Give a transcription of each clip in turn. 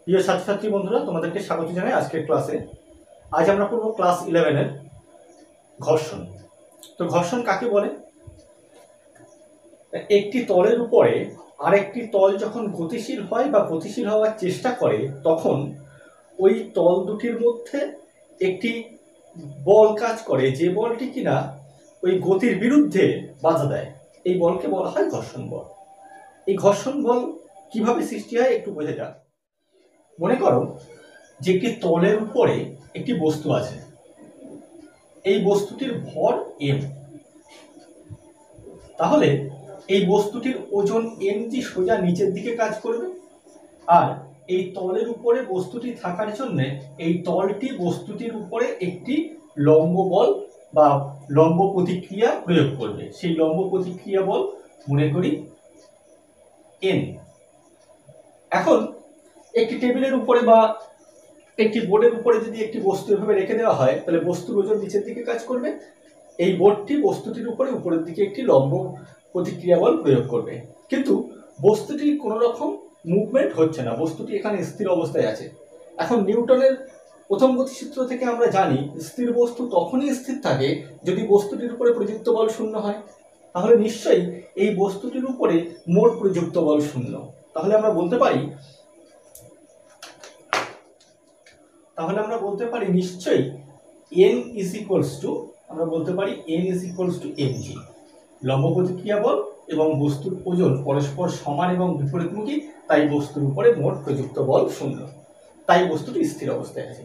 প্রিয় ছাত্রছাত্রী বন্ধুরা, তোমাদেরকে স্বাগত জানাই আজকের ক্লাসে। আজ আমরা পড়ব ক্লাস 11-এর ঘর্ষণ। তো ঘর্ষণ কাকে বলে? একটি তলের উপরে আরেকটি তল যখন গতিশীল হয় বা গতিশীল হওয়ার চেষ্টা করে, তখন ওই তল দুটির মধ্যে একটি বল কাজ করে, যে বলটি কিনা ওই গতির বিরুদ্ধে বাধা দেয়। এই বলকে বলা হয় ঘর্ষণ বল। এই ঘর্ষণ বল কিভাবে সৃষ্টি হয় একটু বোঝা যাক। মনে করো যে একটি তলের উপরে একটি বস্তু আছে, এই বস্তুটির ভর m। তাহলে এই বস্তুটির ওজন mg সোজা নিচের দিকে কাজ করবে, আর এই তলের উপরে বস্তুটি থাকার জন্য এই তলটি বস্তুটির উপরে একটি লম্ব বল বা লম্ব প্রতিক্রিয়া প্রয়োগ করবে। সেই লম্ব প্রতিক্রিয়া বল মনে করি n। এখন একটি টেবিলের উপরে বা একটি বোর্ডের উপরে যদি একটি বস্তু এভাবে রেখে দেওয়া হয়, তাহলে বস্তুর ওজন নিচের দিকে কাজ করবে, এই বোর্ডটি বস্তুটির উপরে উপরের দিকে একটি লম্ব প্রতিক্রিয়া বল প্রয়োগ করবে। কিন্তু বস্তুটির কোনো রকম মুভমেন্ট হচ্ছে না, বস্তুটি এখানে স্থির অবস্থায় আছে। এখন নিউটনের প্রথম গতিসূত্র থেকে আমরা জানি স্থির বস্তু তখনই স্থির থাকে যদি বস্তুটির উপরে প্রযুক্ত বল শূন্য হয়। তাহলে নিশ্চয়ই এই বস্তুটির উপরে মোট প্রযুক্ত বল শূন্য। তাহলে আমরা বলতে পারি নিশ্চয়ই n is equals to mg। লম্ব প্রতিক্রিয়া বল এবং বস্তুর ওজন পরস্পর সমান এবং বিপরীতমুখী, তাই বস্তুর উপরে মোট প্রযুক্ত বল শূন্য, তাই বস্তুটি স্থির অবস্থায় আছে।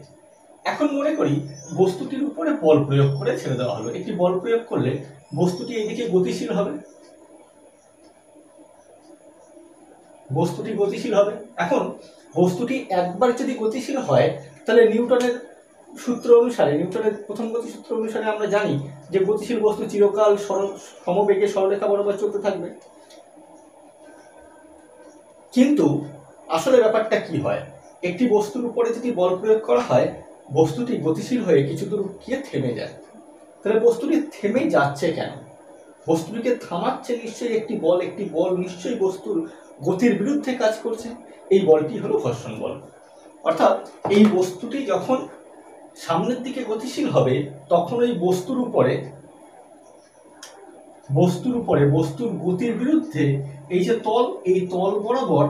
এখন মনে করি বস্তুটির উপরে বল প্রয়োগ করে ছেড়ে দেওয়া হলো। একটি বল প্রয়োগ করলে বস্তুটি এইদিকে গতিশীল হবে, এখন বস্তুটি একবার যদি গতিশীল হয়, তাহলে নিউটনের সূত্র অনুসারে, নিউটনের প্রথম গতিসূত্র অনুসারে আমরা জানি যে গতিশীল বস্তু চিরকাল সমবেগে সরলরেখা বরাবর চলতে থাকবে। কিন্তু আসলে ব্যাপারটা কি হয়, একটি বস্তুর উপরে যদি বল প্রয়োগ করা হয়, বস্তুটি গতিশীল হয়ে কিছু দূর গিয়ে থেমে যায়। তাহলে বস্তুটি থেমে যাচ্ছে কেন? বস্তুটিকে থামাচ্ছে নিশ্চয়ই একটি বল নিশ্চয়ই বস্তুর গতির বিরুদ্ধে কাজ করছে। এই বলটি হলো ঘর্ষণ বল। অর্থাৎ এই বস্তুটি যখন সামনের দিকে গতিশীল হবে, তখন ওই বস্তুর উপরে বস্তুর গতির বিরুদ্ধে এই যে তল, এই তল বরাবর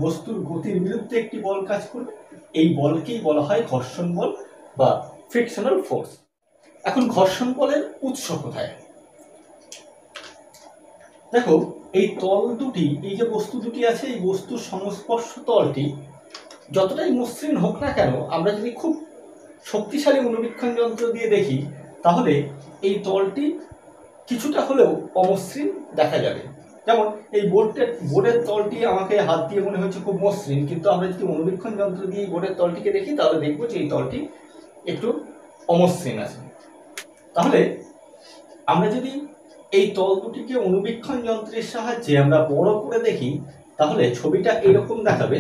বস্তুর গতির বিরুদ্ধে একটি বল কাজ করবে। এই বলকেই বলা হয় ঘর্ষণ বল বা ফ্রিকশনাল ফোর্স। এখন ঘর্ষণ বলের উৎস কোথায়? দেখো, এই তল দুটি, এই যে বস্তু দুটি আছে, এই বস্তুর সংস্পর্শ তলটি যতটাই মসৃণ হোক না কেন, আমরা যদি খুব শক্তিশালী অনুবীক্ষণ যন্ত্র দিয়ে দেখি, তাহলে এই তলটি কিছুটা হলেও অমসৃণ দেখা যাবে। যেমন এই বোর্ডের তলটি আমাকে হাত দিয়ে মনে হচ্ছে খুব মসৃণ, কিন্তু আমরা যদি অনুবীক্ষণ যন্ত্র দিয়ে বোর্ডের তলটিকে দেখি, তাহলে দেখবো যে এই তলটি একটু অমসৃণ আছে। তাহলে আমরা যদি এই তল দুটিকে অনুবীক্ষণ যন্ত্রের সাহায্যে আমরা বড় করে দেখি, তাহলে ছবিটা এরকম দেখাবে।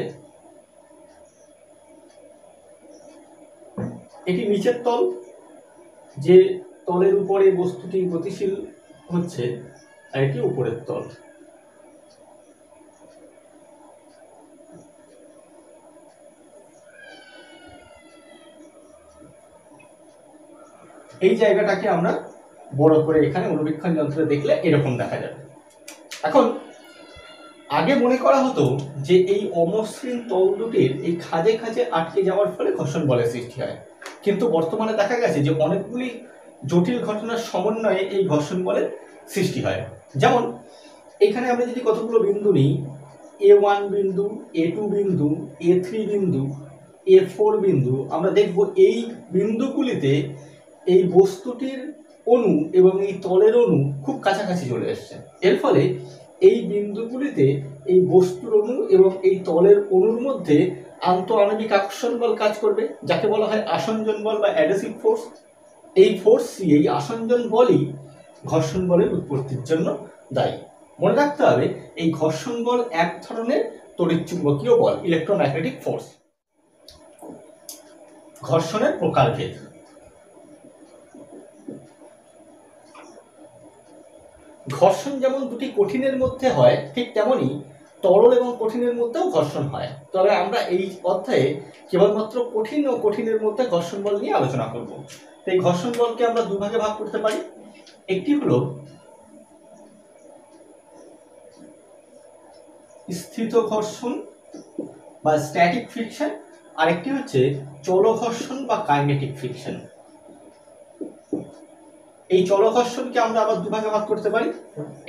এটি নিচের তল, যে তলের উপরে বস্তুটি গতিশীল হচ্ছে, আর এটি উপরের তল। এই জায়গাটাকে আমরা বড় করে এখানে অনুবীক্ষণ যন্ত্রে দেখলে এরকম দেখা যাবে। এখন আগে মনে করা হতো যে এই অমসৃণ তল দুটির এই খাঁজে খাঁজে আটকে যাওয়ার ফলে ঘর্ষণ বলের সৃষ্টি হয়, কিন্তু বর্তমানে দেখা গেছে যে অনেকগুলি জটিল ঘটনার সমন্বয়ে এই ঘর্ষণ বলের সৃষ্টি হয়। যেমন এখানে আমরা যদি কতগুলো বিন্দু নিই, A1 বিন্দু, A2 বিন্দু, A3 বিন্দু, A4 বিন্দু, আমরা দেখব এই বিন্দুগুলিতে এই বস্তুটির অণু এবং এই তলের অণু খুব কাছাকাছি চলে এসছে। এর ফলে এই বিন্দুগুলিতে এই বস্তুর অণু এবং এই তলের অণুর মধ্যে আন্তঃআণবিক আকর্ষণ বল কাজ করবে, যাকে বলা হয় আসঞ্জন বল বা অ্যাডহেসিভ ফোর্স। এই ফোর্সই, এই আসঞ্জন বলই ঘর্ষণ বলের উৎপত্তির জন্য দায়ী। মনে রাখতে হবে, এই ঘর্ষণ বল এক ধরনের তড়িৎচুম্বকীয় বল, ইলেকট্রোম্যাগনেটিক ফোর্স। ঘর্ষণের প্রকারভেদ। ঘর্ষণ যেমন দুটি কঠিনের মধ্যে হয়, ঠিক তেমনি তরল এবং কঠিনের মধ্যেও ঘর্ষণ হয়, তবে আমরা এই অধ্যায়ে কেবলমাত্র কঠিন ও কঠিনের মধ্যে ঘর্ষণ বল নিয়ে আলোচনা করব। তো এই ঘর্ষণ বলকে আমরা দুভাগে ভাগ করতে পারি। একটি হলো স্থিত ঘর্ষণ বা স্ট্যাটিক ফ্রিকশন, আরেকটি হচ্ছে চল ঘর্ষণ বা কাইনেটিক ফ্রিকশন। এই চল ঘর্ষণকে আমরা আবার দুভাগে ভাগ করতে পারি।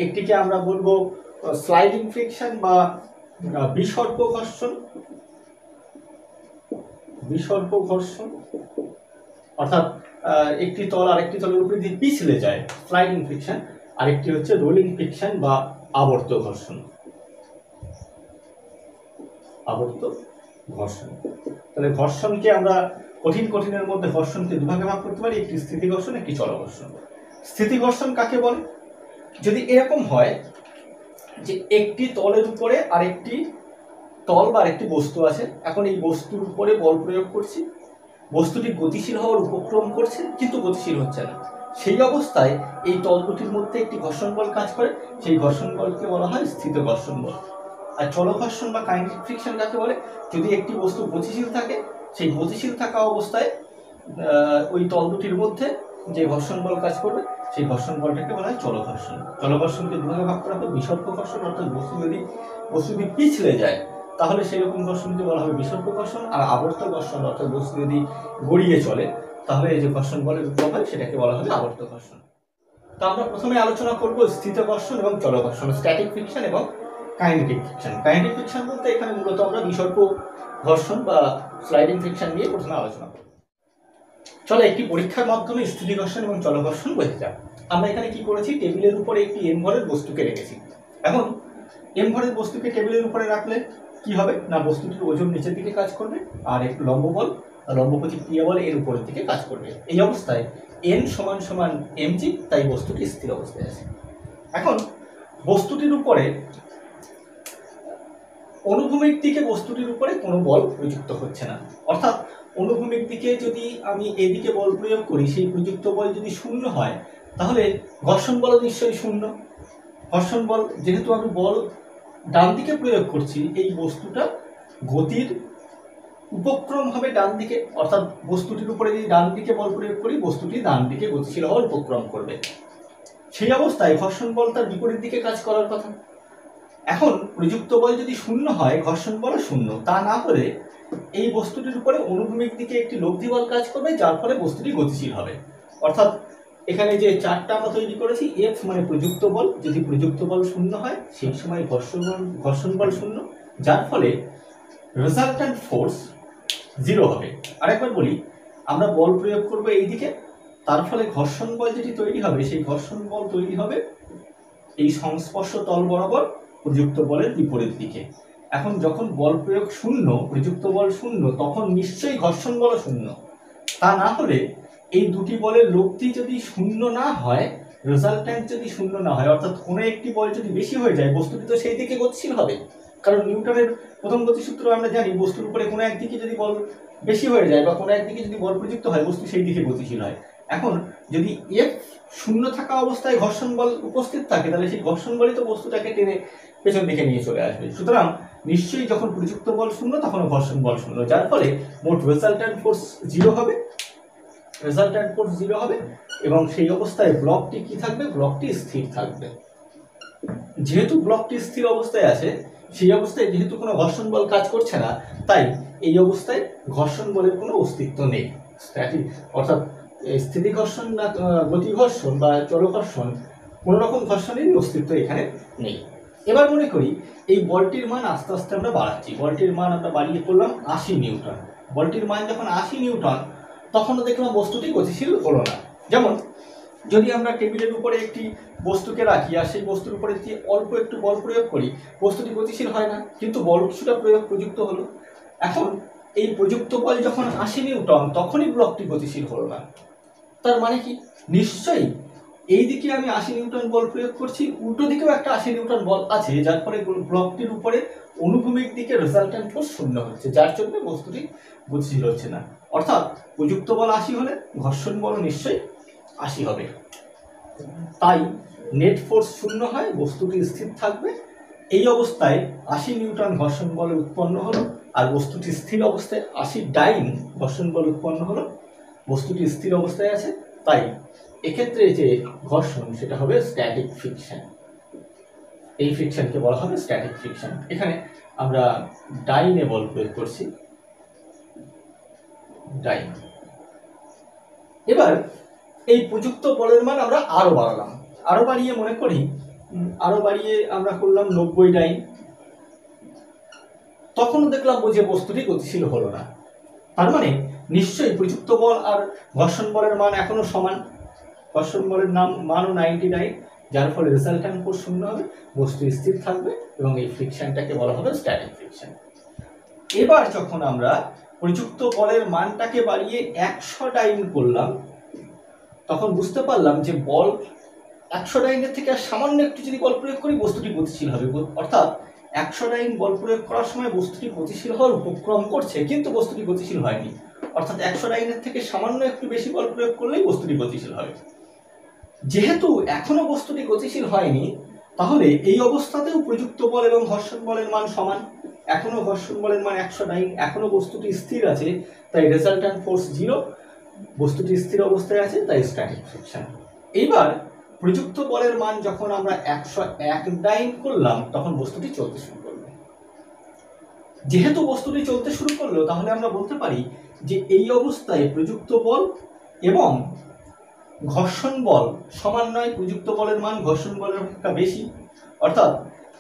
একটিকে আমরা বলবো স্লাইডিং ফ্রিকশন বা বিসর্প ঘর্ষণ, অর্থাৎ একটি তল আরেকটি তলের উপরে দিয়ে পিছলে যায়, স্লাইডিং ফ্রিকশন। আরেকটি হচ্ছে রোলিং ফ্রিকশন বা আবর্ত ঘর্ষণ। তাহলে ঘর্ষণকে আমরা কঠিনের মধ্যে ঘর্ষণকে দুভাগে ভাগ করতে পারি, একটি স্থিতি ঘর্ষণ, একটি চল ঘর্ষণ। স্থিতি ঘর্ষণ কাকে বলে? যদি এরকম হয় যে একটি তলের উপরে আরেকটি তল বা আরেকটি বস্তু আছে, এখন এই বস্তুর উপরে বল প্রয়োগ করছি, বস্তুটি গতিশীল হওয়ার উপক্রম করছে কিন্তু গতিশীল হচ্ছে না, সেই অবস্থায় এই তল দুটির মধ্যে একটি ঘর্ষণ বল কাজ করে, সেই ঘর্ষণ বলকে বলা হয় স্থিত ঘর্ষণ বল। আর চল ঘর্ষণ বা কাইনেটিক ফ্রিকশন কাকে বলে? যদি একটি বস্তু গতিশীল থাকে, সেই গতিশীল থাকা অবস্থায় ওই তল দুটির মধ্যে যে ঘর্ষণ বল কাজ করবে, সেই ঘর্ষণ বলটাকে বলা হয় চল ঘর্ষণ। চল ঘর্ষণকে দুভাগে ভাগ করা হবে, বিসর্প ঘর্ষণ অর্থাৎ বস্তু যদি পিছলে যায় তাহলে সেই রকম ঘর্ষণকে বলা হবে বিসর্প ঘর্ষণ, আর আবর্ত ঘর্ষণ অর্থাৎ বস্তু যদি গড়িয়ে চলে তাহলে এই যে ঘর্ষণ বলের উদ্ভব হয় সেটাকে বলা হবে আবর্ত ঘর্ষণ। তো আমরা প্রথমে আলোচনা করব স্থিত ঘর্ষণ এবং চল ঘর্ষণ, স্ট্যাটিক ফ্রিকশন এবং কাইনেটিক ফ্রিকশন। কাইনেটিক ফ্রিকশন বলতে এখানে মূলত আমরা বিসর্প ঘর্ষণ বা স্লাইডিং ফ্রিকশন নিয়ে প্রথমে আলোচনা করব। চলো একটি পরীক্ষার মাধ্যমে স্থিতি ঘর্ষণ এবং চল ঘর্ষণ বোঝা যাক। আমরা এখানে কি করেছি, টেবিলের উপরে একটি এম ভরের বস্তুকে রেখেছি। এখন এম ভরের বস্তুকে টেবিলের উপরে রাখলে কি হবে না, বস্তুটির ওজন নিচের দিকে কাজ করবে আর একটু লম্ব প্রতিক্রিয়া বল এর উপরের দিকে কাজ করবে। এই অবস্থায় এন সমান সমান এমজি, তাই বস্তুটি স্থির অবস্থায় আছে। এখন বস্তুটির উপরে অনুভূমিক দিকে বস্তুটির উপরে কোনো বল প্রযুক্ত হচ্ছে না, অর্থাৎ অনুভূমিক দিকে যদি আমি এদিকে বল প্রয়োগ করি, সেই প্রযুক্ত বল যদি শূন্য হয় তাহলে ঘর্ষণ বল নিশ্চয়ই শূন্য। ঘর্ষণ বল যেহেতু আমি বল ডান দিকে প্রয়োগ করছি, এই বস্তুটা গতির উপক্রম হবে ডান দিকে, অর্থাৎ বস্তুটির উপরে যদি ডান দিকে বল প্রয়োগ করি, বস্তুটি ডান দিকে গতিশীল হওয়ার উপক্রম করবে। সেই অবস্থায় ঘর্ষণ বল তার বিপরীত দিকে কাজ করার কথা। এখন প্রযুক্ত বল যদি শূন্য হয়, ঘর্ষণ বল শূন্য, তা না হলে এই বস্তুটির উপরে অনুভূমিক দিকে একটি লব্ধি বল কাজ করবে, যার ফলে বস্তুটি গতিশীল হবে। অর্থাৎ এখানে যে চারটা আমরা তৈরি করেছি, এফ মানে প্রযুক্ত বল, যদি প্রযুক্ত বল শূন্য হয় সেই সময় ঘর্ষণ বল শূন্য, যার ফলে রেজাল্ট্যান্ট ফোর্স 0 হবে। আরেকবার বলি, আমরা বল প্রয়োগ করব এই দিকে, তার ফলে ঘর্ষণ বল যেটি তৈরি হবে, সেই ঘর্ষণ বল তৈরি হবে এই সংস্পর্শ তল বরাবর প্রযুক্ত বলের বিপরীত দিকে। এখন যখন বল প্রয়োগ শূন্য, প্রযুক্ত বল শূন্য, তখন নিশ্চয়ই ঘর্ষণ বল শূন্য। তা না হলে এই দুটি বলের লব্ধি যদি শূন্য না হয়, রেজাল্ট্যান্ট যদি শূন্য না হয়, অর্থাৎ কোনো একটি বল যদি বেশি হয়ে যায়, বস্তুটি তো সেই দিকে গতিশীল হবে। কারণ নিউটনের প্রথম গতিসূত্র আমরা জানি, বস্তুর উপরে কোনো একদিকে যদি বল বেশি হয়ে যায় বা কোনো একদিকে যদি বল প্রযুক্ত হয়, বস্তু সেই দিকে গতিশীল হয়। এখন যদি এফ শূন্য থাকা অবস্থায় ঘর্ষণ বল উপস্থিত থাকে, তাহলে সেই ঘর্ষণ বলই তো বস্তুটাকে টেনে পেছন দিকে নিয়ে চলে আসবে। সুতরাং নিশ্চয়ই যখন প্রযুক্ত বল শূন্য তখন ঘর্ষণ বল শূন্য, যার ফলে মোট রেজাল্ট্যান্ট ফোর্স 0 হবে। এবং সেই অবস্থায় ব্লকটি কি থাকবে, ব্লকটি স্থির থাকবে। যেহেতু ব্লকটি স্থির অবস্থায় আছে, সেই অবস্থায় যেহেতু কোনো ঘর্ষণ বল কাজ করছে না, তাই এই অবস্থায় ঘর্ষণ বলের কোনো অস্তিত্ব নেই। অর্থাৎ স্থিতি ঘর্ষণ না গতি ঘর্ষণ বা চল ঘর্ষণ, কোনো রকম ঘর্ষণেরই অস্তিত্ব এখানে নেই। এবার মনে করি এই বলটির মান আস্তে আস্তে আমরা বাড়াচ্ছি, বলটির মান আমরা বাড়িয়ে করলাম 80 নিউটন। বলটির মান যখন 80 নিউটন, তখনও দেখলাম বস্তুটি গতিশীল হলো না। যেমন যদি আমরা টেবিলের উপরে একটি বস্তুকে রাখি আর সেই বস্তুর উপরে যদি অল্প একটু বল প্রয়োগ করি, বস্তুটি গতিশীল হয় না, কিন্তু বল কিছুটা প্রযুক্ত হলো। এখন এই প্রযুক্ত বল যখন 80 নিউটন, তখনই ব্লকটি গতিশীল হলো না। তার মানে কি, নিশ্চয়ই এই দিকে আমি 80 নিউটন বল প্রয়োগ করছি, উল্টো দিকেও একটা 80 নিউটন বল আছে, যার ফলে ব্লকটির উপরে অনুভূমিক দিকে রেজাল্ট্যান্ট ফোর্স শূন্য হচ্ছে, যার জন্য বস্তুটি গতিশীল হচ্ছে না। অর্থাৎ প্রযুক্ত বল 80 হলে ঘর্ষণ বল নিশ্চয়ই 80 হবে। তাই নেট ফোর্স শূন্য হয়, বস্তুটি স্থির থাকবে এই অবস্থায় 80 নিউটন ঘর্ষণ বল উৎপন্ন হলো, আর বস্তুটি স্থির অবস্থায় 80 ডাইন ঘর্ষণ বল উৎপন্ন হলো। বস্তুটি স্থির অবস্থায় আছে, তাই এক্ষেত্রে যে ঘর্ষণ সেটা হবে স্ট্যাটিক ফ্রিকশন। এই ফ্রিকশনকে বলা হবে স্ট্যাটিক ফ্রিকশন। এখানে আমরা ডাইনে বল প্রয়োগ করছি, ডাইন। এবার এই প্রযুক্ত বলের মান আমরা আরো বাড়ালাম, আরো বাড়িয়ে মনে করি আমরা করলাম 90 ডাইন। তখন দেখলাম যে বস্তুটি গতিশীল হলো না। তার মানে নিশ্চয়ই প্রযুক্ত বল আর ঘর্ষণ বলের মান এখনো সমান। ঘর্ষণ বলের মানও 99, যার ফলে রেজাল্ট্যান্ট ফোর্স শূন্য হবে, বস্তু স্থির থাকবে এবং এই ফ্রিকশনটাকে বলা হবে স্ট্যাটিক ফ্রিকশন। এবার যখন আমরা প্রযুক্ত বলের মানটাকে বাড়িয়ে 100 ডাইন করলাম, তখন বুঝতে পারলাম যে বল 100 ডাইনের থেকে সামান্য একটু যদি বল প্রয়োগ করি বস্তুটি গতিশীল হবে। অর্থাৎ 100 ডাইন বল প্রয়োগ করার সময় বস্তুটি গতিশীল হওয়ার উপক্রম করছে, কিন্তু বস্তুটি গতিশীল হয়নি। অর্থাৎ 100 ডাইনের থেকে সামান্য একটু বেশি বল প্রয়োগ করলেই বস্তুটি গতিশীল হবে। যেহেতু এখনো বস্তুটি গতিশীল হয়নি, তাহলে এই অবস্থাতেও প্রযুক্ত বল এবং ঘর্ষণ বলের মান সমান। এখনো ঘর্ষণ বলের মান 100 ডাইন, এখনো বস্তুটি স্থির আছে, তাই রেজাল্ট্যান্ট ফোর্স 0। বস্তুটি স্থির অবস্থায় আছে, তাই স্ট্যাটিক ফ্রিকশন। এইবার প্রযুক্ত বলের মান যখন আমরা 101 ডাইন করলাম, তখন বস্তুটি চলতে শুরু করলো। যেহেতু বস্তুটি চলতে শুরু করলো, তাহলে আমরা বলতে পারি যে এই অবস্থায় প্রযুক্ত বল এবং ঘর্ষণ বল সমান নয়। প্রযুক্ত বলের মান ঘর্ষণ বলের অপেক্ষা বেশি, অর্থাৎ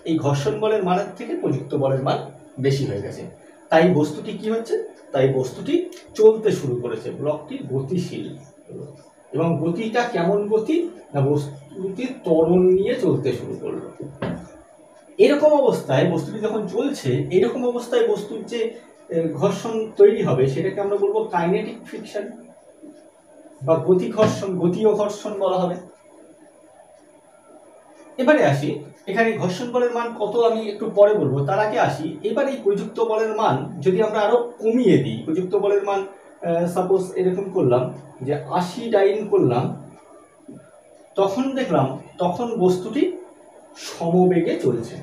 এই ঘর্ষণ বলের মানের থেকে প্রযুক্ত বলের মান বেশি হয়ে গেছে। তাই বস্তুটি কি হচ্ছে? তাই বস্তুটি চলতে শুরু করেছে, ব্লকটি গতিশীল। এবং গতিটা কেমন গতি? না, বস্তুটি ত্বরণ নিয়ে চলতে শুরু করলো। এরকম অবস্থায় বস্তুটি যখন চলছে, এরকম অবস্থায় বস্তুর যে ঘর্ষণ তৈরি হবে সেটাকে আমরা বলবো কাইনেটিক ফ্রিকশন বা গতি ঘর্ষণ, গতীয় ঘর্ষণ বলা হবে। এবারে আসি, এখানে ঘর্ষণ বলের মান কত আমি একটু পরে বলবো, তার আগে আসি এবার এই প্রযুক্ত বলের মান যদি আমরা আরো কমিয়ে দিই। প্রযুক্ত বলের মান সাপোজ এরকম করলাম যে 80 ডাইন করলাম, তখন দেখলাম তখন বস্তুটি সমবেগে চলছে,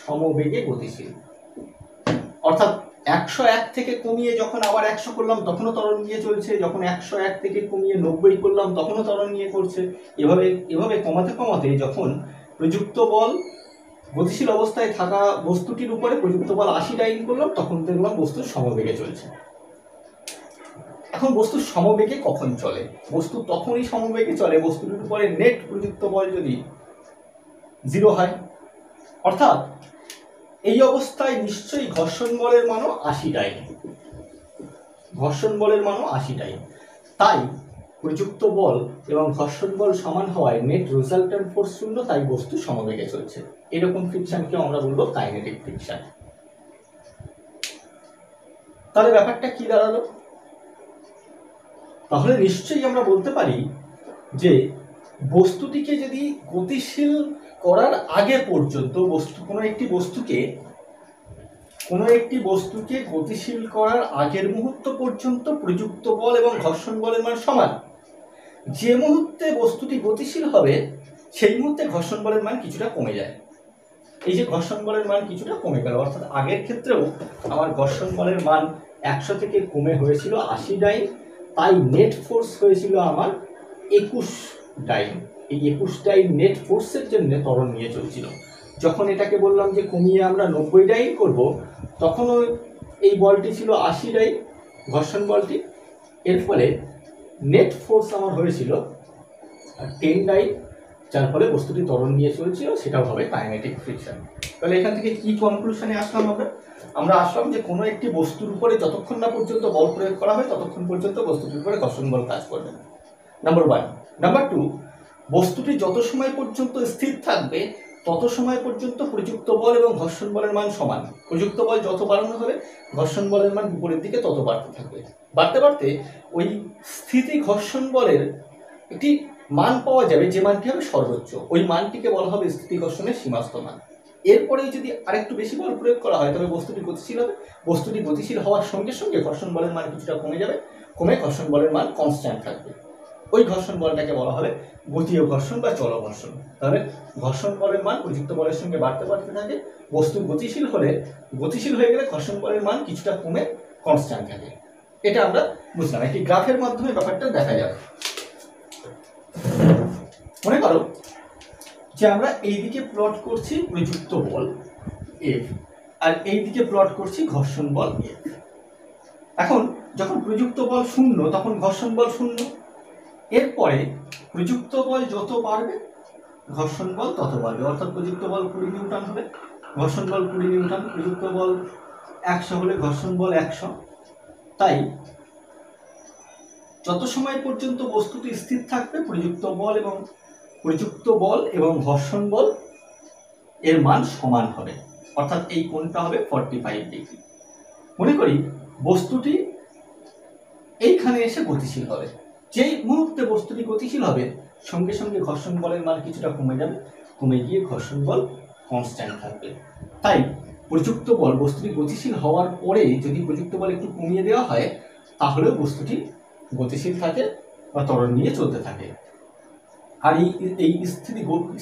সমবেগে গতিশীল। অর্থাৎ 101 থেকে কমিয়ে যখন আবার 100 করলাম তখনও ত্বরণ নিয়ে চলছে, যখন 101 থেকে কমিয়ে 90 করলাম তখনও ত্বরণ নিয়ে করছে। এভাবে কমাতে কমাতে যখন প্রযুক্ত বল গতিশীল অবস্থায় থাকা বস্তুটির উপরে প্রযুক্ত বল 80 ডাইন করলাম, তখন দেখলাম বস্তু সমবেগে চলছে। এখন বস্তু সমবেগে কখন চলে? বস্তু তখনই সমবেগে চলে বস্তুটির উপরে নেট প্রযুক্ত বল যদি 0 হয়। অর্থাৎ এই অবস্থায় নিশ্চয়ই ঘর্ষণ বলের মানও 80 ডাইন, ঘর্ষণ বলের মানও 80 ডাইন। তাই প্রযুক্ত বল এবং ঘর্ষণ বল সমান হওয়ায় নেট রেজাল্ট্যান্ট ফোর্স 0, তাই বস্তু সমবেগে চলছে। এরকম ফ্রিকশনকে আমরা বলবো কাইনেটিক ফ্রিকশন। তাহলে ব্যাপারটা কি দাঁড়ালো? তাহলে নিশ্চয়ই আমরা বলতে পারি যে বস্তুটিকে যদি গতিশীল করার আগে পর্যন্ত কোনো একটি বস্তুকে গতিশীল করার আগের মুহূর্ত পর্যন্ত প্রযুক্ত বল এবং ঘর্ষণ বলের মান সমান। যে মুহূর্তে বস্তুটি গতিশীল হবে সেই মুহূর্তে ঘর্ষণ বলের মান কিছুটা কমে যায়। এই যে ঘর্ষণ বলের মান কিছুটা কমে গেল, অর্থাৎ আগের ক্ষেত্রেও আমার ঘর্ষণ বলের মান 100 থেকে কমে হয়েছিল 80 ডাইন, তাই নেট ফোর্স হয়েছিল আমার 21 ডাইন। এই 21 ডাইন নেট ফোর্সের জন্য ত্বরণ নিয়ে চলছিল। যখন এটাকে বললাম যে কমিয়ে আমরা 90 ডাইন করব, তখনও এই বলটি ছিল 80 ডাইন, ঘর্ষণ বলটি। এর ফলে নেট ফোর্স আমার হয়েছিল 10 ডাইন, যার ফলে বস্তুটি ত্বরণ নিয়ে চলছিল, সেটাও হবে কাইনেটিক ফ্রিকশন। তাহলে এখান থেকে কি কনক্লুশনে আসলাম? আমরা আসলাম যে কোনো একটি বস্তুর উপরে যতক্ষণ না পর্যন্ত বল প্রয়োগ করা হয় ততক্ষণ পর্যন্ত বস্তুটির উপরে ঘর্ষণ বল কাজ করবে না, নাম্বার 1। নাম্বার 2, বস্তুটি যত সময় পর্যন্ত স্থির থাকবে তত সময় পর্যন্ত প্রযুক্ত বল এবং ঘর্ষণ বলের মান সমান। প্রযুক্ত বল যত বাড়ানো হবে ঘর্ষণ বলের মান বিপরীত দিকে তত বাড়তে থাকবে। বাড়তে বাড়তে ওই স্থিতি ঘর্ষণ বলের একটি মান পাওয়া যাবে, যে মানটি হবে সর্বোচ্চ। ওই মানটিকে বলা হবে স্থিতি ঘর্ষণের সীমাস্থ মান। এরপরে যদি আরেকটু বেশি বল প্রয়োগ করা হয় তবে বস্তুটি গতিশীল হবে। বস্তুটি গতিশীল হওয়ার সঙ্গে সঙ্গে ঘর্ষণ বলের মান কিছুটা কমে যাবে, কমে ঘর্ষণ বলের মান কনস্ট্যান্ট থাকবে। ওই ঘর্ষণ বলটাকে বলা হবে গতীয় ঘর্ষণ বা চল ঘর্ষণ। তাহলে ঘর্ষণ বলের মান প্রযুক্ত বলের সঙ্গে বাড়তে বাড়তে থাকে, বস্তু গতিশীল হয়ে গেলে ঘর্ষণ বলের মান কিছুটা কমে কনস্ট্যান্ট থাকে। এটা আমরা বুঝলাম, একটি গ্রাফের মাধ্যমে ব্যাপারটা দেখা যাবে। মনে করো যে আমরা এইদিকে প্লট করছি প্রযুক্ত বল এফ, আর এইদিকে প্লট করছি ঘর্ষণ বল এফ। এখন যখন প্রযুক্ত বল 0 তখন ঘর্ষণ বল 0, এরপরে প্রযুক্ত বল যত বাড়বে ঘর্ষণ বল তত বাড়বে, অর্থাৎ প্রযুক্ত বল 20 নিউটন হলে ঘর্ষণ বল 20 নিউটন, প্রযুক্ত বল 100 হলে ঘর্ষণ বল 100। তাই যত সময় পর্যন্ত বস্তুটি স্থির থাকবে প্রযুক্ত বল এবং ঘর্ষণ বল এর মান সমান হবে, অর্থাৎ এই কোণটা হবে 45 ডিগ্রি। মনে করি বস্তুটি এইখানে এসে গতিশীল হবে, যেই মুহূর্তে বস্তুটি গতিশীল হবে সঙ্গে সঙ্গে ঘর্ষণ বলের মান কিছুটা কমে যাবে, কমে গিয়ে ঘর্ষণ বল কনস্ট্যান্ট থাকবে। তাই প্রযুক্ত বল বস্তুটি গতিশীল হওয়ার পরে যদি প্রযুক্ত বল একটু কমিয়ে দেওয়া হয় তাহলেও বস্তুটি গতিশীল থাকে বা ত্বরণ নিয়ে চলতে থাকে। আর এই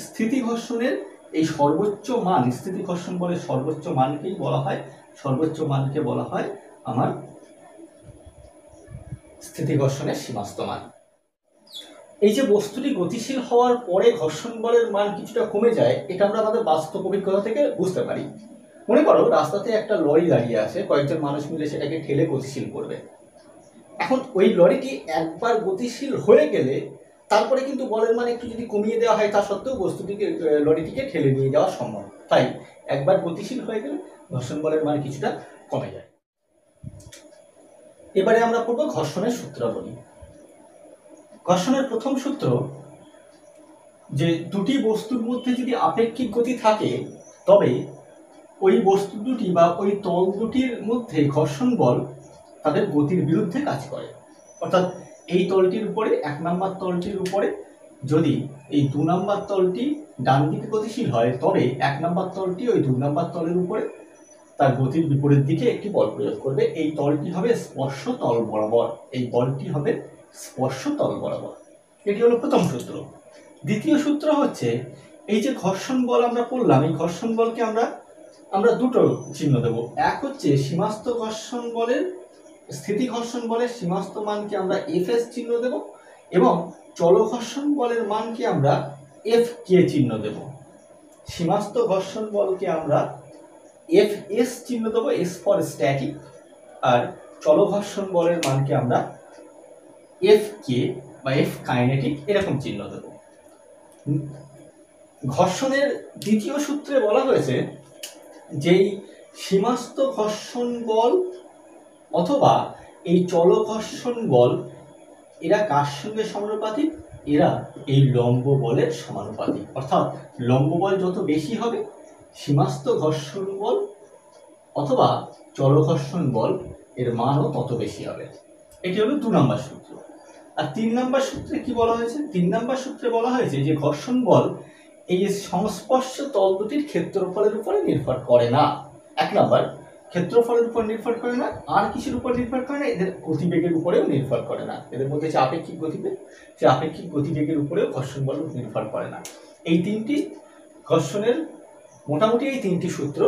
স্থিতি ঘর্ষণের এই সর্বোচ্চ মান, স্থিতি ঘর্ষণ বলের সর্বোচ্চ মানকেই বলা হয় আমার স্থিতি ঘর্ষণের সীমাস্ত মান। এই যে বস্তুটি গতিশীল হওয়ার পরে ঘর্ষণ বলের মান কিছুটা কমে যায়, এটা আমরা আমাদের বাস্তব অভিজ্ঞতা থেকে বুঝতে পারি। মনে করো রাস্তাতে একটা লরি দাঁড়িয়ে আছে, কয়েকজন মানুষ মিলে সেটাকে ঠেলে গতিশীল করবে। এখন ওই লরিটি একবার গতিশীল হয়ে গেলে তারপরে কিন্তু বলের মান একটু যদি কমিয়ে দেওয়া হয় তা সত্ত্বেও লরিটিকে ঠেলে নিয়ে যাওয়া সম্ভব। তাই একবার গতিশীল হয়ে গেলে ঘর্ষণ বলের মান কিছুটা কমে যায়। এবারে আমরা পড়ব ঘর্ষণের সূত্রাবলী। ঘর্ষণের প্রথম সূত্র যে দুটি বস্তুর মধ্যে যদি আপেক্ষিক গতি থাকে তবে ওই বস্তু দুটি বা ওই তল দুটির মধ্যে ঘর্ষণ বল তাদের গতির বিরুদ্ধে কাজ করে। অর্থাৎ এই তলটির উপরে 1 নম্বর তলটির উপরে যদি এই 2 নম্বর তলটি ডান দিকে গতিশীল হয় তবে 1 নম্বর তলটি ওই 2 নম্বর তলের উপরে তার গতির বিপরীত দিকে একটি বল প্রয়োগ করবে। এই তলটি হবে স্পর্শ তল বরাবর, এই বলটি হবে স্পর্শ তল বরাবর। এটি হলো প্রথম সূত্র। দ্বিতীয় সূত্র হচ্ছে এই যে ঘর্ষণ বল আমরা পড়লাম, এই ঘর্ষণ বলকে আমরা দুটো চিহ্ন দেব। এক হচ্ছে সীমাস্ত ঘর্ষণ বলের, স্থিতি ঘর্ষণ বলের সীমাস্ত মানকে আমরা এফএস চিহ্ন দেব এবং চল ঘর্ষণ বলের মানকে আমরা এফ কে চিহ্ন দেব। সীমাস্ত ঘর্ষণ বলকে আমরা এফ এস চিহ্ন দেবো, এস ফর স্ট্যাটিক, আর চল ঘর্ষণ বলের মানকে আমরা এফ কে বা এফ কাইনেটিক এরকম চিহ্ন দেব। ঘর্ষণের দ্বিতীয় সূত্রে বলা হয়েছে যেই সীমাস্ত ঘর্ষণ বল অথবা এই চল ঘর্ষণ বল এরা কার সঙ্গে সমানুপাতিক? এরা এই লম্ব বলের সমানুপাতিক। অর্থাৎ লম্ব বল যত বেশি হবে সীমাস্ত ঘর্ষণ বল অথবা চল ঘর্ষণ বল এর মানও তত বেশি হবে। এটি হলো 2 নম্বর সূত্র। আর 3 নম্বর সূত্রে কি বলা হয়েছে? 3 নম্বর সূত্রে বলা হয়েছে যে ঘর্ষণ বল এই সংস্পর্শ তল দুটির ক্ষেত্রফলের উপরে নির্ভর করে না। 1 নম্বর ক্ষেত্রফলের উপর নির্ভর করে না, আর কিছুর উপর নির্ভর করে না, এদের গতিবেগের উপরেও নির্ভর করে না। এদের মধ্যে যে আপেক্ষিক গতিবেগ, সে আপেক্ষিক গতিবেগের উপরেও ঘর্ষণ বল নির্ভর করে না। এই তিনটি ঘর্ষণের মোটামুটি এই তিনটি সূত্র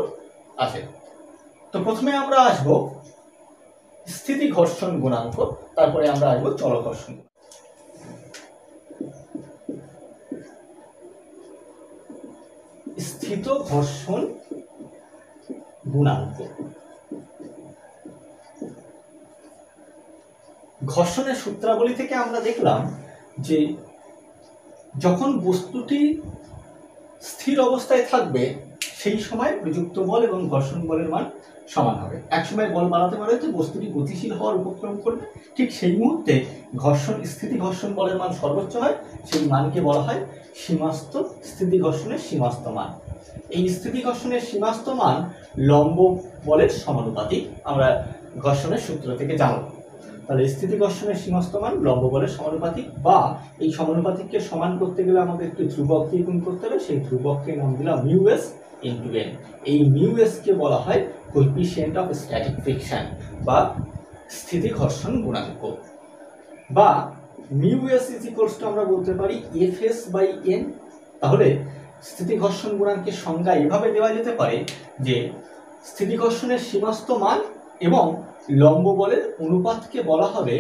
আছে। তো প্রথমে আমরা আসব স্থিতি ঘর্ষণ গুণাঙ্ক, তারপরে আমরা আসব চল ঘর্ষণ। স্থিত ঘর্ষণ গুণাঙ্ক। ঘর্ষণের সূত্রাবলী থেকে আমরা দেখলাম যে যখন বস্তুটি স্থির অবস্থায় থাকবে সেই সময় প্রযুক্ত বল এবং ঘর্ষণ বলের মান সমান হবে। এক সময় বল বাড়াতে বাড়াতে বস্তুটি গতিশীল হওয়ার উপক্রম করবে, ঠিক সেই মুহূর্তে স্থিতি ঘর্ষণ বলের মান সর্বোচ্চ হয়, সেই মানকে বলা হয় সীমাস্ত স্থিতি ঘর্ষণের সীমাস্ত মান। এই স্থিতি ঘর্ষণের সীমাস্ত মান লম্ব বলের সমানুপাতিক, আমরা ঘর্ষণের সূত্র থেকে জানব। তাহলে স্থিতি ঘর্ষণের সীমাস্ত মান লম্ব বলের সমানুপাতিক, বা এই সমানুপাতিককে সমান করতে গেলে আমাদের একটু ধ্রুবক দিয়ে গুণ করতে হবে, সেই ধ্রুবককে নাম দিলাম মিউ এস ইন্টু এন। এই মিউ এস কে বলা হয় কোএফিসিয়েন্ট অফ স্ট্যাটিক ফ্রিকশন বা স্থিতি ঘর্ষণ গুণাঙ্ক। বা mu S is equals to আমরা বলতে পারি এফ এস বাই এন। তাহলে স্থিতিঘর্ষণ গুণাঙ্কের সংজ্ঞা এভাবে দেওয়া যেতে পারে যে স্থিতিঘর্ষণের সীমাস্ত মান এবং লম্ব বলের অনুপাতকে বলা হবে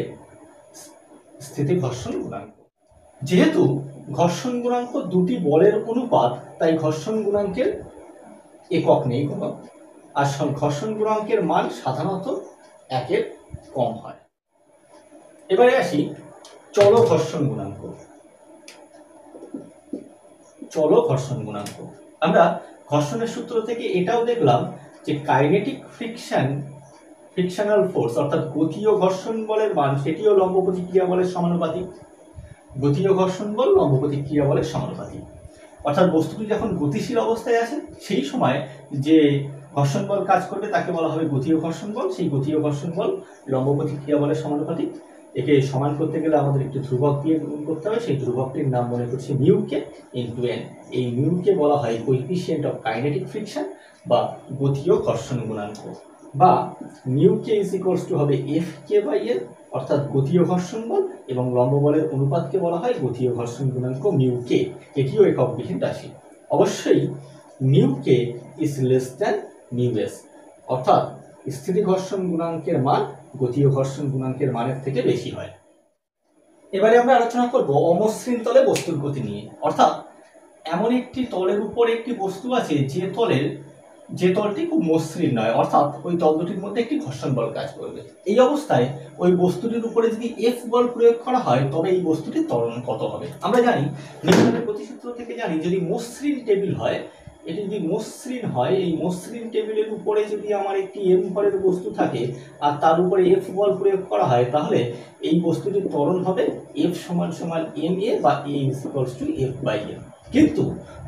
স্থিতিঘর্ষণ গুণাঙ্ক। যেহেতু ঘর্ষণ গুণাঙ্ক দুটি বলের অনুপাত, তাই ঘর্ষণ গুণাঙ্কের একক নেই কোনো, আর ঘর্ষণ গুণাঙ্কের মান সাধারণত একের কম হয়। এবারে আসি চল ঘর্ষণ গুণাঙ্ক। চল ঘর্ষণ গুণাঙ্ক আমরা ঘর্ষণের সূত্র থেকে এটাও দেখলাম যে কাইনেটিক ফ্রিকশনাল ফোর্স অর্থাৎ গতীয় ঘর্ষণ বলের মান সেটিও লম্ব প্রতিক্রিয়া বলের সমানুপাতিক। গতীয় ঘর্ষণ বল লম্ব প্রতিক্রিয়া বলের সমানুপাতিক, অর্থাৎ বস্তুটি যখন গতিশীল অবস্থায় আছে সেই সময় যে ঘর্ষণ বল কাজ করবে তাকে বলা হবে গতীয় ঘর্ষণ বল। সেই গতীয় ঘর্ষণ বল লম্ব প্রতিক্রিয়া বলের সমানুপাতিক। একে সমান করতে গেলে আমাদের একটি ধ্রুবক দিয়ে গুণ করতে হবে, সেই ধ্রুবকটির নাম মনে করছি মিউ কে ইন্টু এন। এই মিউকে বলা হয় কোএফিসিয়েন্ট অফ কাইনেটিক ফ্রিকশন বা গতীয় ঘর্ষণ গুণাঙ্ক, বা mu K is equals two হবে এফ কে বাই এন, অর্থাৎ গতীয় ঘর্ষণ বল এবং লম্ব বলের অনুপাতকে বলা হয় গতীয় ঘর্ষণ গুণাঙ্ক মিউ কে। এটিও এককবিহীন রাশি। অবশ্যই mu K is less than mu S, অর্থাৎ স্থিতি ঘর্ষণ গুণাঙ্কের মান গতীয় ঘর্ষণ গুণাঙ্কের মানের থেকে বেশি হয়। এবারে আমরা আলোচনা করব অমসৃণ তলে বস্তুর গতি নিয়ে, অর্থাৎ এমন একটি তলের উপরে একটি বস্তু আছে যে তলটি খুব মসৃণ নয়, অর্থাৎ ওই তল দুটির মধ্যে একটি ঘর্ষণ বল কাজ করবে। এই অবস্থায় ওই বস্তুটির উপরে যদি এফ বল প্রয়োগ করা হয় তবে এই বস্তুটির ত্বরণ কত হবে। আমরা জানি নিউটনের গতিসূত্র থেকে জানি যদি মসৃণ টেবিল হয়, এটি যদি মসৃণ হয়, এই মসৃণ টেবিলের উপরে যদি আমার একটি এম ভরের বস্তু থাকে আর তার উপরে এফ বল প্রয়োগ করা হয় তাহলে এই বস্তুটির ত্বরণ হবে এফ সমান সমান এম এ বা A is equals to F by M. কিন্তু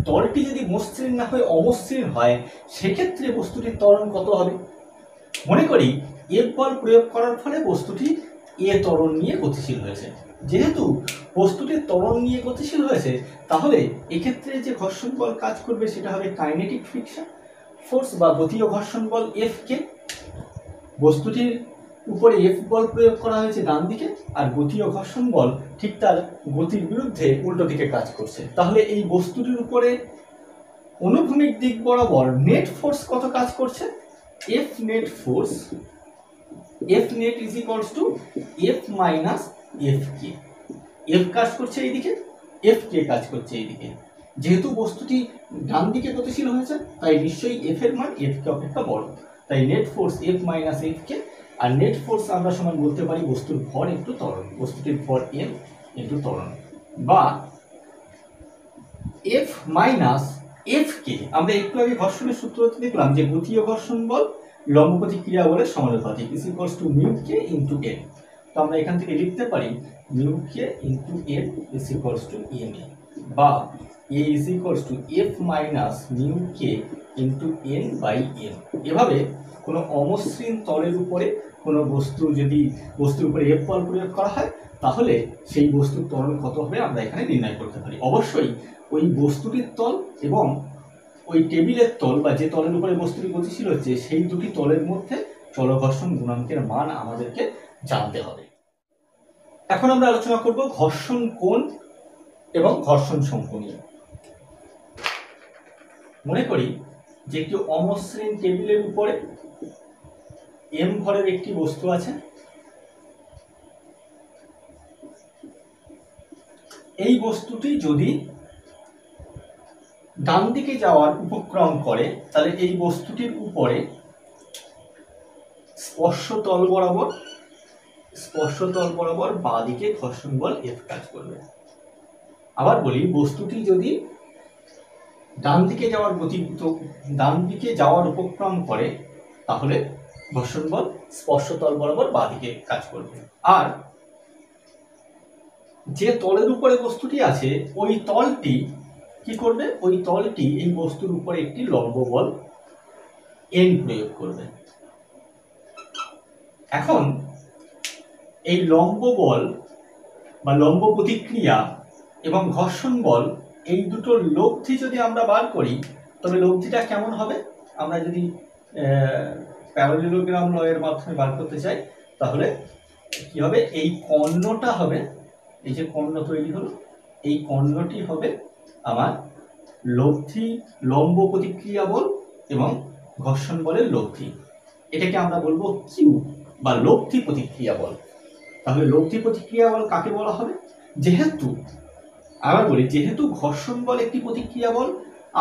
তলটি যদি মসৃণ না হয়ে অমসৃণ হয় সেক্ষেত্রে বস্তুটির ত্বরণ কত হবে। মনে করি এফ বল প্রয়োগ করার ফলে বস্তুটি এ ত্বরণ নিয়ে গতিশীল হয়েছে। যেহেতু বস্তুটির ত্বরণ নিয়ে গতিশীল হয়েছে তাহলে এক্ষেত্রে যে ঘর্ষণ বল কাজ করবে সেটা হবে কাইনেটিক ফ্রিকশন ফোর্স বা গতীয় ঘর্ষণ বল এফ কে। বস্তুটির উপরে এফ বল প্রয়োগ করা হয়েছে ডান দিকে আর গতীয় ঘর্ষণ বল ঠিক তার গতির বিরুদ্ধে উল্টো দিকে কাজ করছে। তাহলে এই বস্তুটির উপরে অনুভূমিক দিক বরাবর নেট ফোর্স কত কাজ করছে? F net force, F net is equals to F minus F K. F কাজ করছে এইদিকে, এফ কে কাজ করছে এইদিকে। যেহেতু বস্তুটি ডান দিকে গতিশীল হয়েছে তাই নিশ্চয়ই এফ এর মান এফ কে অপেক্ষা বড়, তাই net force F minus F K. আর নেট ফোর্স আমরা সমান বলতে পারি বস্তুর ভর ইন্টু ত্বরণ, বস্তুটির ভর এম ইন্টু ত্বরণ, বা এফ মাইনাস এফ কে। আমরা একটু আগে ঘর্ষণের সূত্রতে দেখলাম যে গতীয় ঘর্ষণ বল লম্ব প্রতিক্রিয়া বলের সমানুপাতিক is equals to mu K into N. তো আমরা এখান থেকে লিখতে পারি mu K into N is equals to M A, বা A is equals to F minus mu K into N by M. এভাবে কোনো অমসৃণ তলের উপরে কোনো বস্তুর উপরে এফ বল প্রয়োগ করা হয় তাহলে সেই বস্তুর ত্বরণ কত হবে আমরা এখানে নির্ণয় করতে পারি। অবশ্যই ওই বস্তুটির তল এবং ওই টেবিলের তল বা যে তলের উপরে বস্তুটি গতিশীল হচ্ছে সেই দুটি তলের মধ্যে চলঘর্ষণ গুণাঙ্কের মান আমাদেরকে জানতে হবে। এখন আমরা আলোচনা করব ঘর্ষণ কোণ এবং ঘর্ষণ শঙ্কু নিয়ে। মনে করি যে একটি অমসৃণ টেবিলের উপরে এম ভরের একটি বস্তু আছে। এই বস্তুটি যদি ডান দিকে যাওয়ার উপক্রম করে তাহলে এই বস্তুটির উপরে স্পর্শতল বরাবর বাঁ দিকে ঘর্ষণ বল এফ কাজ করবে। আবার বলি, বস্তুটি যদি ডান দিকে যাওয়ার উপক্রম করে তাহলে ঘর্ষণ বল স্পর্শতল বরাবর বাঁ দিকে কাজ করবে। আর যে তলের উপরে বস্তুটি আছে ওই তলটি কি করবে? ওই তলটি এই বস্তুর উপরে একটি লম্ব বল এন প্রয়োগ করবে। এখন এই লম্ব বল বা লম্ব প্রতিক্রিয়া এবং ঘর্ষণ বল এই দুটোর লব্ধি যদি আমরা বার করি তবে লব্ধিটা কেমন হবে? আমরা যদি প্যারালেলোগ্রাম ল এর মাধ্যমে বার করতে চাই তাহলে কি হবে? এই কর্ণটা হবে এই যে কর্ণ তৈরি হলো, এই কর্ণটি হবে আমার লব্ধি লম্ব প্রতিক্রিয়া বল এবং ঘর্ষণ বলের লব্ধি। এটাকে আমরা বলবো কিউ বা লব্ধি প্রতিক্রিয়া বল। তাহলে লব্ধি প্রতিক্রিয়া বল কাকে বলা হবে? যেহেতু আবার বলি, যেহেতু ঘর্ষণ বল একটি প্রতিক্রিয়া বল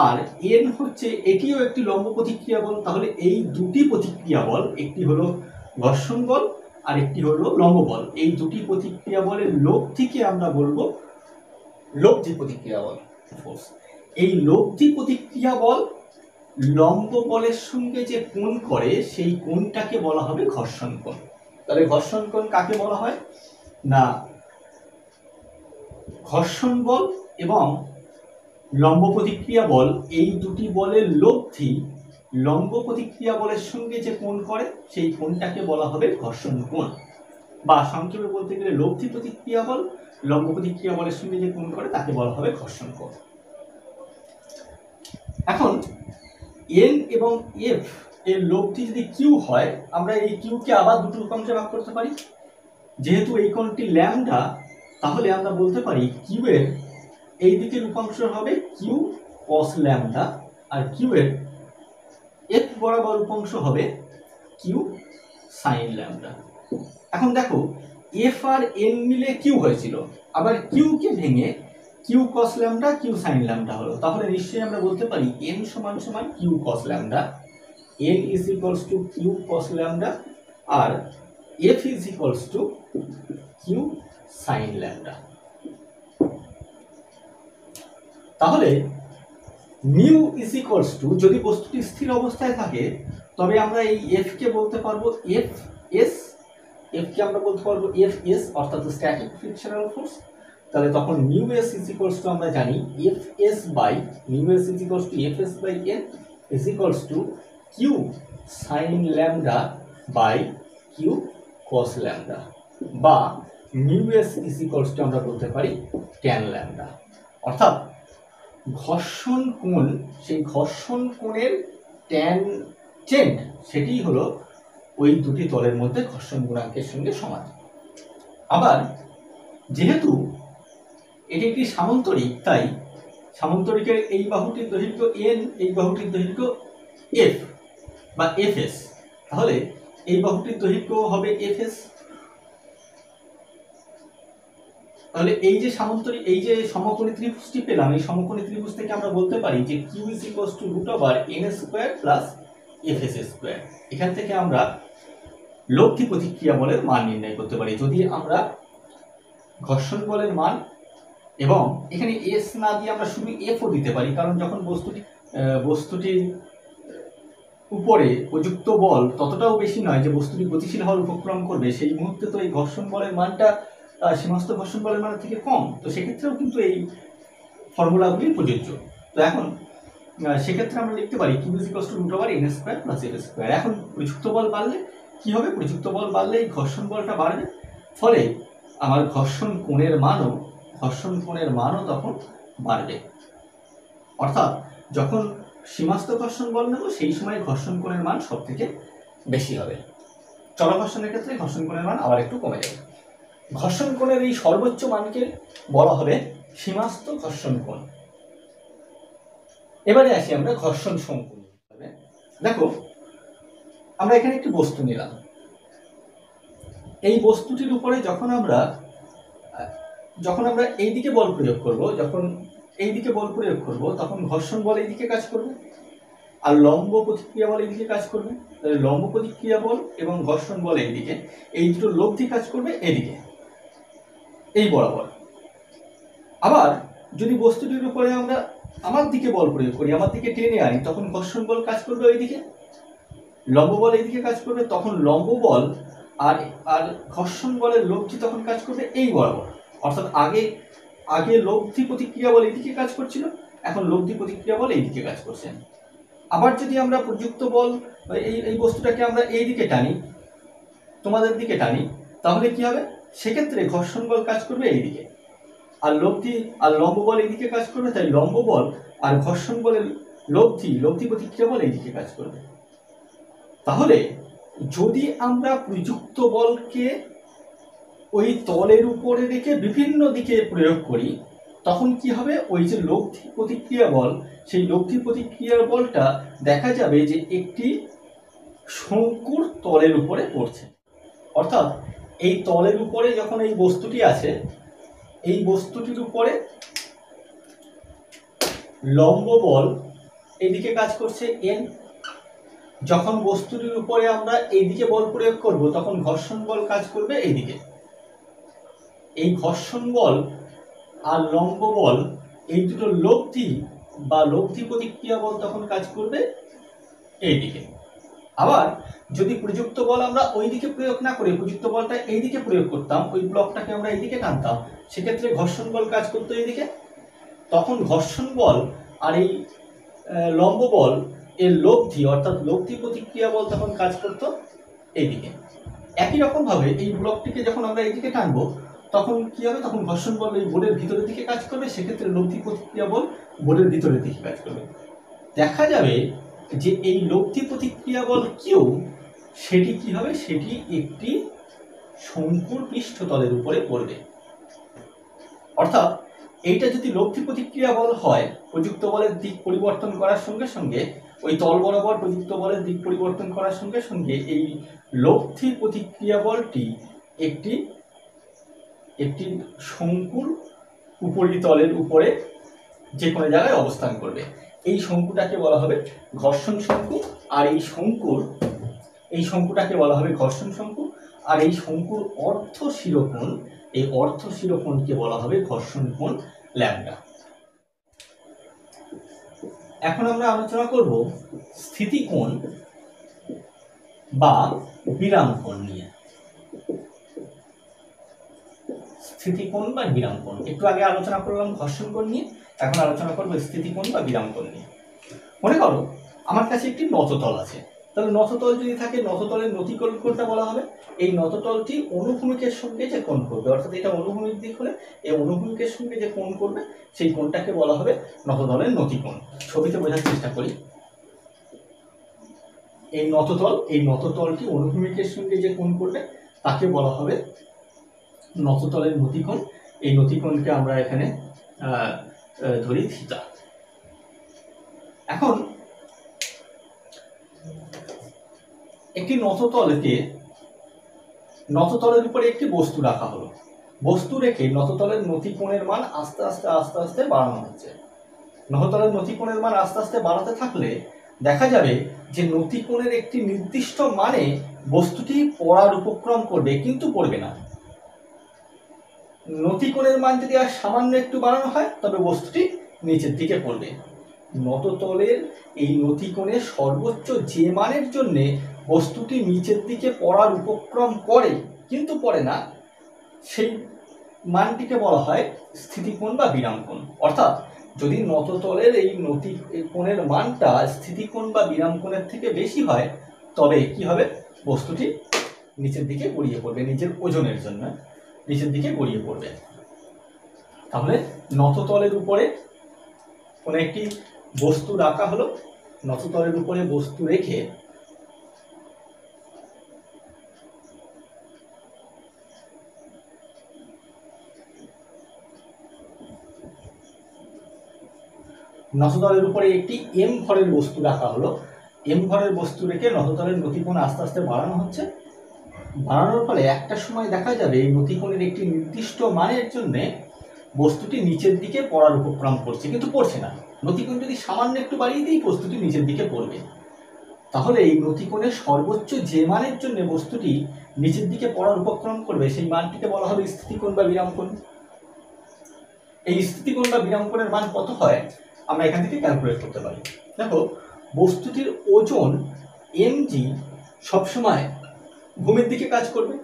আর এন হচ্ছে এটিও একটি লম্ব প্রতিক্রিয়া বল, তাহলে এই দুটি প্রতিক্রিয়া বল, একটি হলো ঘর্ষণ বল আর একটি হলো লম্ব বল, এই দুটি প্রতিক্রিয়া বলের লব্ধিকে আমরা বলবো লব্ধি প্রতিক্রিয়া বল ফোর্স। এই লব্ধি প্রতিক্রিয়া বল লম্ব বলের সঙ্গে যে কোণ করে সেই কোণটাকে বলা হবে ঘর্ষণ কোণ। তাহলে ঘর্ষণ কোণ কাকে বলা হয় না, ঘর্ষণ বল এবং লম্ব প্রতিক্রিয়া বল এই দুটি বলের লব্ধি লম্ব প্রতিক্রিয়া বলের সঙ্গে যে কোণ করে সেই কোণটাকে বলা হবে ঘর্ষণ কোণ, বা সংক্ষেপে বলতে গেলে লব্ধি প্রতিক্রিয়া বল লম্ব প্রতিক্রিয়া বলের সঙ্গে যে কোণ করে তাকে বলা হবে ঘর্ষণ কোণ। এখন এন এবং এফ এর লব্ধি যদি কিউ হয়, আমরা এই কিউকে আবার দুটো রূপাংশে ভাগ করতে পারি। যেহেতু এই কোণটি ল্যামডা, তাহলে আমরা বলতে পারি কিউ এর এই দিকের রূপাংশ হবে কিউ কস ল্যামডা আর কিউ এর এফ বরাবর রূপাংশ হবে কিউ সাইন ল্যামডা। এখন দেখো এফ আর এন মিলে কিউ হয়েছিল, আবার কিউ কে ভেঙে Q cos lambda Q sine lambda হলো, তাহলে নিশ্চয়ই আমরা বলতে পারি এন সমান সমান Q cos lambda, N is equals to Q cos lambda আর F is equals to Q sine lambda. তাহলে মিউ ইজ ইকুয়ালস টু, যদি বস্তুটি স্থির অবস্থায় থাকে তবে আমরা এই এফ কে বলতে পারবো এফ এস, এফ কে আমরা বলতে পারবো এফ এস অর্থাৎ স্ট্যাটিক ফ্রিকশনাল ফোর্স। তাহলে তখন mu S is equals to আমরা জানি F S by mu S is equals to F S by N is equals to Q sine lambda by Q cos lambda, বা mu S is equals to আমরা বলতে পারি tan lambda. অর্থাৎ ঘর্ষণ কোণ, সেই ঘর্ষণ কোণের ট্যানজেন্ট সেটি হলো ওই দুটি তলের মধ্যে ঘর্ষণ গুণাঙ্কের সঙ্গে সমান। আবার যেহেতু এটি একটি সামান্তরিক, তাই সামান্তরিকের এই বাহুটির দৈর্ঘ্য এন, এই বাহুটির দৈর্ঘ্য এফ বা এফ এস, তাহলে এই বাহুটির দৈর্ঘ্য হবে এফ এস। তাহলে এই যে সামান্তরিক, এই যে সমকোণী ত্রিভুজটি পেলাম, এই সমকোণী ত্রিভুজ থেকে আমরা বলতে পারি যে Q is equals to root over N square plus F S square. এখান থেকে আমরা লব্ধি প্রতিক্রিয়া বলের মান নির্ণয় করতে পারি। যদি আমরা ঘর্ষণ বলের মান এবং এখানে এস না দিয়ে আমরা শুধু এফও দিতে পারি, কারণ যখন বস্তুটির উপরে প্রযুক্ত বল ততটাও বেশি নয় যে বস্তুটি গতিশীল হওয়ার উপক্রম করবে, সেই মুহূর্তে তো এই ঘর্ষণ বলের মানটা সীমাস্থ ঘর্ষণ বলের মানের থেকে কম, তো সেক্ষেত্রেও কিন্তু এই ফর্মুলাগুলি প্রযোজ্য। তো এখন সেক্ষেত্রে আমরা লিখতে পারি Q is equals to root over N square plus F square. এখন প্রযুক্ত বল বাড়লে কি হবে, প্রযুক্ত বল বাড়লে এই ঘর্ষণ বলটা বাড়বে, ফলে আমার ঘর্ষণ কোণের মানও তখন বাড়বে। অর্থাৎ যখন সীমাস্থ ঘর্ষণ বল নেব সেই সময় ঘর্ষণ কোণের মান সব থেকে বেশি হবে, চলঘর্ষণের ক্ষেত্রে ঘর্ষণ কোণের মান আবার একটু কমে যাবে। ঘর্ষণ কোণের এই সর্বোচ্চ মানকে বলা হবে সীমাস্থ ঘর্ষণ কোণ। এবারে আসি আমরা ঘর্ষণ সংকুল। দেখো আমরা এখানে একটি বস্তু নিলাম, এই বস্তুটির উপরে যখন আমরা এইদিকে বল প্রয়োগ করব, তখন ঘর্ষণ বল এইদিকে কাজ করবে আর লম্ব প্রতিক্রিয়া বল এইদিকে কাজ করবে। তাহলে লম্ব প্রতিক্রিয়া বল এবং ঘর্ষণ বল এইদিকে, এই দুটো লব্ধি কাজ করবে এদিকে এই বরাবর। আবার যদি বস্তুটির উপরে আমরা আমার দিকে বল প্রয়োগ করি, আমার দিকে টেনে আনি, তখন ঘর্ষণ বল কাজ করবে ওইদিকে, লম্ব বল এইদিকে কাজ করবে, তখন লম্ব বল আর ঘর্ষণ বলের লব্ধি তখন কাজ করবে এই বরাবর। অর্থাৎ আগে লব্ধি প্রতিক্রিয়া বল এইদিকে কাজ করছিল, এখন লব্ধি প্রতিক্রিয়া বল এইদিকে কাজ করছে। আবার যদি আমরা প্রযুক্ত বল এই বস্তুটাকে আমরা এইদিকে টানি, তোমাদের দিকে টানি, তাহলে কি হবে, সেক্ষেত্রে ঘর্ষণ বল কাজ করবে এইদিকে আর লম্ব বল এইদিকে কাজ করবে, তাই লম্ব বল আর ঘর্ষণ বলের লব্ধি প্রতিক্রিয়া বল এইদিকে কাজ করবে। তাহলে যদি আমরা প্রযুক্ত বলকে ওই তলের উপরে রেখে বিভিন্ন দিকে প্রয়োগ করি, তখন কি হবে, ওই যে লব্ধি প্রতিক্রিয়া বল, সেই লব্ধি প্রতিক্রিয়ার বলটা দেখা যাবে যে একটি শঙ্কুর তলের উপরে পড়ছে। অর্থাৎ এই তলের উপরে যখন এই বস্তুটি আছে, এই বস্তুটির উপরে লম্ব বল এইদিকে কাজ করছে এন। যখন বস্তুটির উপরে আমরা এইদিকে বল প্রয়োগ করব, তখন ঘর্ষণ বল কাজ করবে এইদিকে। এই ঘর্ষণ বল আর লম্ব বল, এই দুটো লব্ধি বা লব্ধি প্রতিক্রিয়া বল তখন কাজ করবে এইদিকে। আবার যদি প্রযুক্ত বল আমরা ওইদিকে প্রয়োগ না করে প্রযুক্ত বলটা এইদিকে প্রয়োগ করতাম, ওই ব্লকটাকে আমরা এইদিকে টানতাম, সেক্ষেত্রে ঘর্ষণ বল কাজ করতো এইদিকে। তখন ঘর্ষণ বল আর এই লম্ব বল এর লব্ধি অর্থাৎ লব্ধি প্রতিক্রিয়া বল তখন কাজ করতো এইদিকে। একই রকম ভাবে এই ব্লকটিকে যখন আমরা এইদিকে টানবো, তখন কি হবে, তখন ঘর্ষণ বল এই বোর্ডের ভিতরের দিকে কাজ করবে, সেক্ষেত্রে লব্ধি প্রতিক্রিয়া বল বোর্ডের ভিতরের দিকে কাজ করবে। দেখা যাবে যে এই লব্ধি প্রতিক্রিয়া বল কিউ, সেটি কি হবে, সেটি একটি শঙ্কুর পৃষ্ঠতলের উপরে পড়বে। অর্থাৎ এইটা যদি লব্ধি প্রতিক্রিয়া বল হয়, প্রযুক্ত বলের দিক পরিবর্তন করার সঙ্গে সঙ্গে ওই তল বরাবর প্রযুক্ত বলের দিক পরিবর্তন করার সঙ্গে সঙ্গে এই লব্ধি প্রতিক্রিয়া বলটি একটি একটি শঙ্কুর উপরিতলের উপরে যে কোনো জায়গায় অবস্থান করবে। এই শঙ্কুটাকে বলা হবে ঘর্ষণ শঙ্কু, আর এই শঙ্কুটাকে বলা হবে ঘর্ষণ শঙ্কু। আর এই শঙ্কুর অর্ধ শিরোকোণ, এই অর্ধ শিরোকোণকে বলা হবে ঘর্ষণ কোণ ল্যাম্ডা। এখন আমরা আলোচনা করব স্থিতিকোণ বা বিরাম কোণ নিয়ে। স্থিতিকোণ বা বিরাম কোণ, একটু আগে আলোচনা করলাম ঘর্ষণ কোণ নিয়ে, এখন আলোচনা করব স্থিতিকোণ বা বিরাম কোণ নিয়ে। মনে করো আমার কাছে একটি নততল আছে, তাহলে নততল যদি থাকে, নততলের নতিকোণ কোণটা বলা হবে। এই নততলটি অনুভূমিকের সঙ্গে যে কোণ করবে, অর্থাৎ এটা অনুভূমিক দিক হলে এই অনুভূমিকের সঙ্গে যে কোণ করবে সেই কোণটাকে বলা হবে নততলের নতিকোণ। ছবিতে বোঝার চেষ্টা করি। এই নততল, এই নততলটি অনুভূমিকের সঙ্গে যে কোণ করবে তাকে বলা হবে নততলের নতিকোণ। এই নতিকোণকে আমরা এখানে ধরি থিটা। এখন একটি নততলের উপরে একটি বস্তু রাখা হলো। বস্তু রেখে নততলের নতিকোণের মান আস্তে আস্তে আস্তে আস্তে বাড়ানো হচ্ছে। নততলের নতিকোণের মান আস্তে আস্তে বাড়াতে থাকলে দেখা যাবে যে নতিকোণের একটি নির্দিষ্ট মানে বস্তুটি পড়ার উপক্রম করবে, কিন্তু পড়বে না। নতিকোণের মান যদি আর সামান্য একটু বাড়ানো হয়, তবে বস্তুটি নিচের দিকে পড়বে। নততলের এই নতিকোণের সর্বোচ্চ যে মানের জন্য বস্তুটি নিচের দিকে পড়ার উপক্রম করে কিন্তু পড়ে না, সেই মানটিকে বলা হয় স্থিতিকোণ বা বিরাম কোণ। অর্থাৎ যদি নততলের এই নতিকোণের মানটা স্থিতিকোণ বা বিরাম কোণের থেকে বেশি হয়, তবে কি হবে, বস্তুটি নিচের দিকে গড়িয়ে পড়বে, নিজের ওজনের জন্য নিচের দিকে গড়িয়ে পড়বে। তাহলে নততলের উপরে কোনো একটি বস্তু রাখা হলো, নততলের উপরে বস্তু রেখে নততলের উপরে একটি এম ভরের বস্তু রাখা হলো। এম ভরের বস্তু রেখে নততলের নতিকোণ আস্তে আস্তে বাড়ানো হচ্ছে। বাড়ানোর ফলে একটা সময় দেখা যাবে এই নতিকোণের একটি নির্দিষ্ট মানের জন্য বস্তুটি নিচের দিকে পড়ার উপক্রম করছে, কিন্তু পড়ছে না। নতিকোণ যদি সামান্য একটু বাড়িয়ে দিই, বস্তুটি নিচের দিকে পড়বে। তাহলে এই নতিকোণের সর্বোচ্চ যে মানের জন্য বস্তুটি নিচের দিকে পড়ার উপক্রম করবে, সেই মানটিকে বলা হবে স্থিতিকোণ বা বিরাম কোণ। এই স্থিতিকোণ বা বিরাম কোণের মান কত হয় আমরা এখান থেকে ক্যালকুলেট করতে পারি। দেখো, বস্তুটির ওজন mg সবসময় ভূমির দিকে কাজ করবে।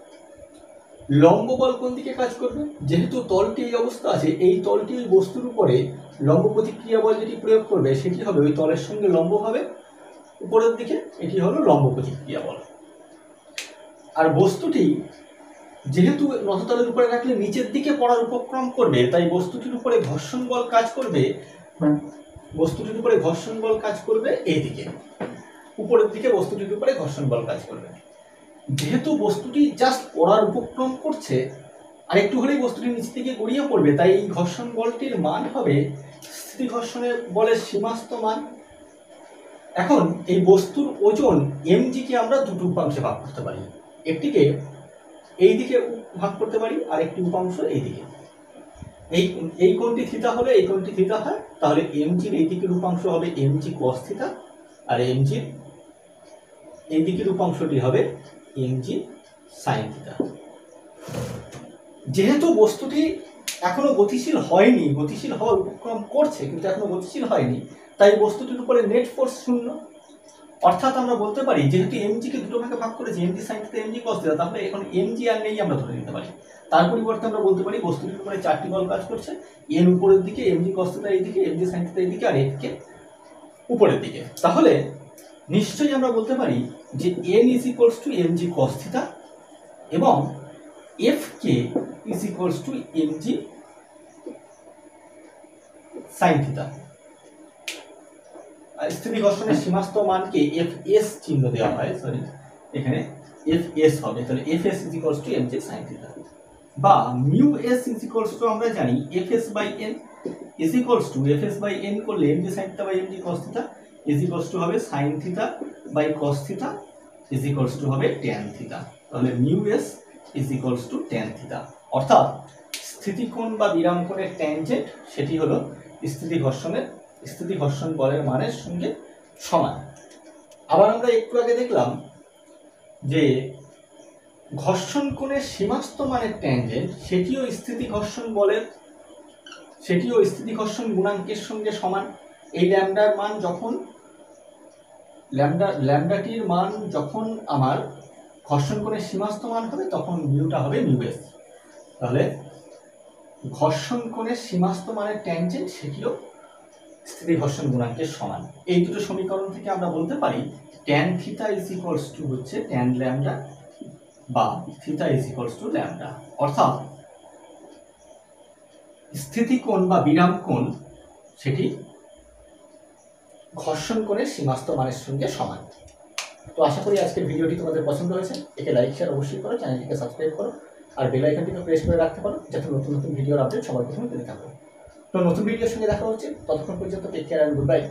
লম্ব বল কোন দিকে কাজ করবে? যেহেতু তলটি এই অবস্থা আছে, এই তলটি ওই বস্তুর উপরে লম্ব প্রতিক্রিয়া বল যেটি প্রয়োগ করবে সেটি হবে ওই তলের সঙ্গে লম্ব হবে উপরের দিকে, এটি হলো লম্ব প্রতিক্রিয়া বল। আর বস্তুটি যেহেতু নততলের উপরে রাখলে নিচের দিকে পড়ার উপক্রম করবে, তাই বস্তুটির উপরে ঘর্ষণ বল কাজ করবে, বস্তুটির উপরে ঘর্ষণ বল কাজ করবে এইদিকে, উপরের দিকে বস্তুটির উপরে ঘর্ষণ বল কাজ করবে। যেহেতু বস্তুটি জাস্ট পড়ার উপক্রম করছে, আর একটু হলেই বস্তুটি নিচ থেকে গড়িয়ে পড়বে, তাই এই ঘর্ষণ বলটির মান হবে স্থিতি ঘর্ষণের বলের সীমাস্ত মান। এখন এই বস্তুর ওজন mg কে আমরা দুটো উপাংশে ভাগ করতে পারি, একটিকে এই দিকে ভাগ করতে পারি আর একটি উপাংশ এই দিকে। এই কোণটি থিটা হলে এই কোণটি থিটা হয়, তাহলে mg এর এই দিকের উপাংশ হবে mg cos থিটা আর mg এই দিকের উপাংশটি হবে mg sin থিটা। যেহেতু বস্তুটি এখনো গতিশীল হয়নি, গতিশীল হওয়ার উপক্রম করছে কিন্তু এখনো গতিশীল হয়নি, তাই বস্তুটির উপরে নেট ফোর্স শূন্য। অর্থাৎ আমরা বলতে পারি যেহেতু mg কে দুটো ভাগে ভাগ করেছি mg sin theta mg cos theta, তাহলে এখন mg আর নেই আমরা ধরে নিতে পারি। তার পরিবর্তে আমরা বলতে পারি বস্তুটির উপরে চারটি বল কাজ করছে, n উপরের দিকে, mg cos থিটা এইদিকে, mg sin থিটা এইদিকে আর এদিকে উপরের দিকে। তাহলে নিশ্চয়ই আমরা বলতে পারি যে n is equals to mg cos theta এবং fk is equals to mg sin theta. স্থিতি ঘর্ষণের সীমাস্ত মানকে fs চিহ্ন দেওয়া হয়, সরি এখানে fs হবে, তাহলে fs is equals to mg sin theta বা mu s is equals to আমরা জানি fs by n is equals to fs by n করলে mg sin theta by mg cos theta is equals to হবে sin theta by cos theta is equals to হবে tan theta. তাহলে mu s is equals to tan theta, অর্থাৎ স্থিতি কোণ বা বিরাম কোণের ট্যানজেন্ট সেটি হলো স্থিতি ঘর্ষণ বলের মানের সঙ্গে সমান। আবার আমরা একটু আগে দেখলাম যে ঘর্ষণ কোণের সীমাস্ত মানের ট্যানজেন্ট সেটিও স্থিতি ঘর্ষণ গুণাঙ্কের সঙ্গে সমান। এই ল্যামডার মান যখন ল্যামডাটির মান যখন আমার ঘর্ষণ কোণের সীমাস্ত মান হবে তখন মিউটা হবে মিউ এস। তাহলে ঘর্ষণ কোণের সীমাস্ত মানের ট্যানজেন্ট সেটিও স্থিতি ঘর্ষণ গুণাঙ্কের সমান। এই দুটো সমীকরণ থেকে আমরা বলতে পারি tan theta is equals two হচ্ছে tan ল্যামডা বা theta is equals two lambda, অর্থাৎ স্থিতি কোণ বা বিরাম কোণ সেটি ঘর্ষণ কোণের সীমাস্ত মানের সঙ্গে সমান। তো আশা করি আজকের ভিডিওটি তোমাদের পছন্দ হয়েছে। একে লাইক শেয়ার অবশ্যই করো, চ্যানেলটিকে সাবস্ক্রাইব করো আর বেল আইকনটিকে প্রেস করে রাখতে পারো যাতে নতুন নতুন ভিডিওর আপডেট সবার প্রথমে পেতে থাকো। তো নতুন ভিডিওর সঙ্গে দেখা হচ্ছে, ততক্ষণ পর্যন্ত take care and good by.